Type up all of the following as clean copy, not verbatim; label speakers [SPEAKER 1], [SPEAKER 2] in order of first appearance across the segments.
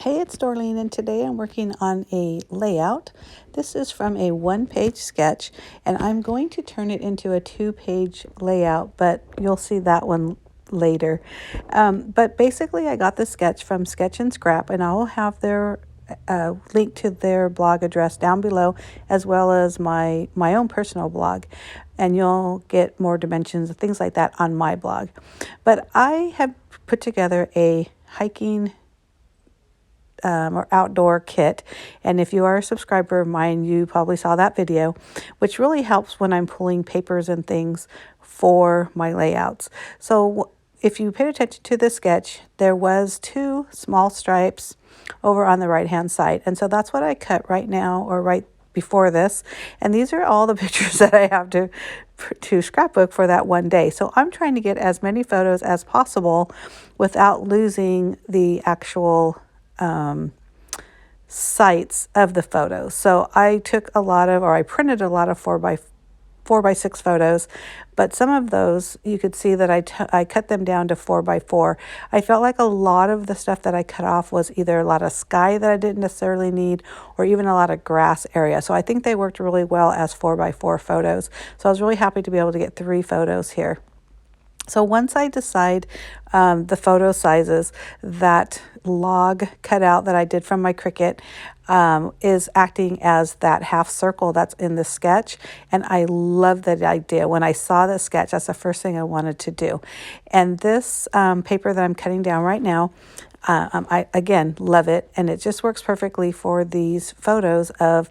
[SPEAKER 1] Hey, it's Dorleen, and today I'm working on a layout. This is from a one-page sketch, and I'm going to turn it into a two-page layout, but you'll see that one later. But basically, I got the sketch from Sketch and Scrap, and I'll have their link to their blog address down below, as well as my own personal blog, and you'll get more dimensions and things like that on my blog. But I have put together a hiking or outdoor kit, and if you are a subscriber of mine, you probably saw that video, which really helps when I'm pulling papers and things for my layouts. So if you paid attention to the sketch, there was two small stripes over on the right hand side, and so that's what I cut right now, or right before this, and these are all the pictures that I have to scrapbook for that one day. So I'm trying to get as many photos as possible without losing the actual sites of the photos. So I took a lot of, or I printed a lot of 4x6 photos, but some of those you could see that I cut them down to 4x4. I felt like a lot of the stuff that I cut off was either a lot of sky that I didn't necessarily need, or even a lot of grass area. So I think they worked really well as 4x4 photos. So I was really happy to be able to get 3 photos here. So once I decide the photo sizes, that log cutout that I did from my Cricut is acting as that half circle that's in the sketch. And I love that idea. When I saw the sketch, that's the first thing I wanted to do. And this paper that I'm cutting down right now, I, again, love it. And it just works perfectly for these photos of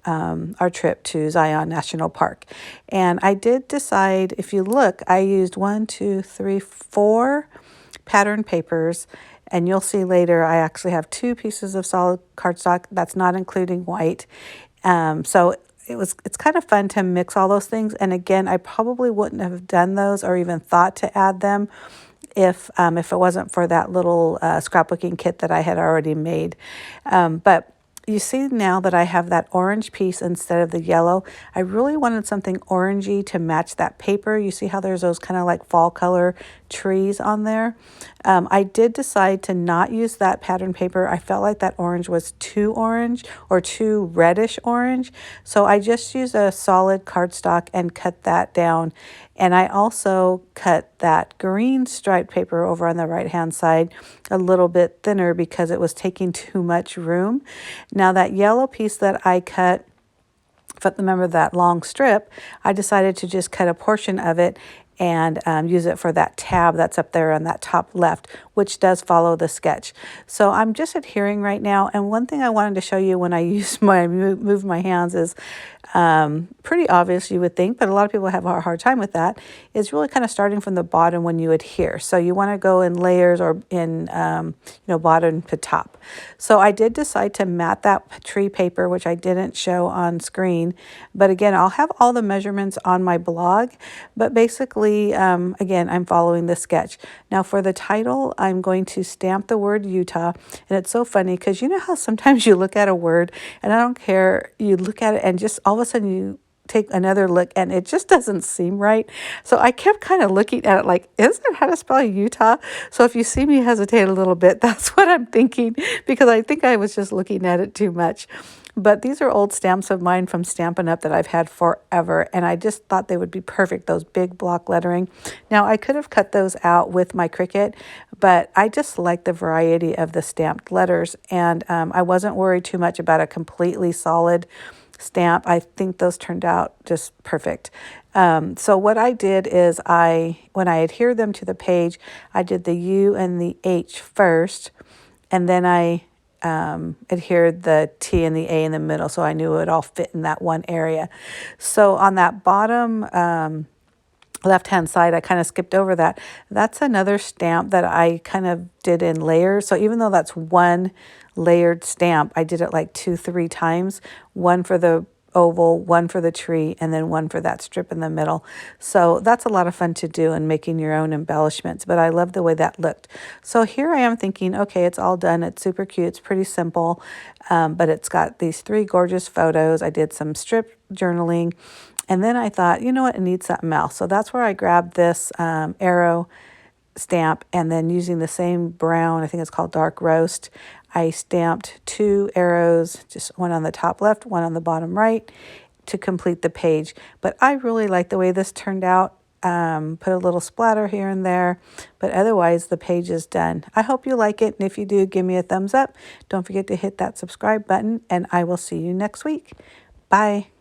[SPEAKER 1] our trip to Zion National Park. And I did decide, if you look, I used 4 pattern papers, and you'll see later I actually have 2 pieces of solid cardstock. That's not including white. So it's kind of fun to mix all those things. And again, I probably wouldn't have done those or even thought to add them if it wasn't for that little scrapbooking kit that I had already made. But you see now that I have that orange piece instead of the yellow. I really wanted something orangey to match that paper. You see how there's those kind of like fall color trees on there. I did decide to not use that pattern paper. I felt like that orange was too orange or too reddish orange. So I just used a solid cardstock and cut that down. And I also cut that green striped paper over on the right hand side a little bit thinner because it was taking too much room. Now that yellow piece that I cut, remember that long strip, I decided to just cut a portion of it and use it for that tab that's up there on that top left, which does follow the sketch. So I'm just adhering right now. And one thing I wanted to show you when I move my hands is pretty obvious, you would think, but a lot of people have a hard time with that, is really kind of starting from the bottom when you adhere. So you want to go in layers or in, bottom to top. So I did decide to mat that tree paper, which I didn't show on screen. But again, I'll have all the measurements on my blog. But basically, again, I'm following the sketch. Now for the title, I'm going to stamp the word Utah. And it's so funny because you know how sometimes you look at a word, and I don't care, you look at it and just all of a sudden you take another look and it just doesn't seem right. So I kept kind of looking at it like, is that how to spell Utah? So if you see me hesitate a little bit, that's what I'm thinking, because I think I was just looking at it too much. But these are old stamps of mine from Stampin' Up! That I've had forever, and I just thought they would be perfect, those big block lettering. Now, I could have cut those out with my Cricut, but I just like the variety of the stamped letters, and I wasn't worried too much about a completely solid stamp. I think those turned out just perfect. So what I did is when I adhered them to the page, I did the U and the H first, and then I adhered the T and the A in the middle, so I knew it would all fit in that one area. So on that bottom left-hand side, I kind of skipped over that. That's another stamp that I kind of did in layers. So even though that's one layered stamp, I did it like 2-3 times, one for the oval, one for the tree, and then one for that strip in the middle. So that's a lot of fun to do and making your own embellishments, but I love the way that looked. So here I am thinking, okay, it's all done. It's super cute. It's pretty simple, but it's got these 3 gorgeous photos. I did some strip journaling, and then I thought, you know what, it needs something else. So that's where I grabbed this arrow stamp, and then using the same brown, I think it's called Dark Roast, I stamped 2 arrows, just one on the top left, one on the bottom right, to complete the page. But I really like the way this turned out. Put a little splatter here and there, but otherwise the page is done. I hope you like it, and if you do, give me a thumbs up. Don't forget to hit that subscribe button, and I will see you next week. Bye.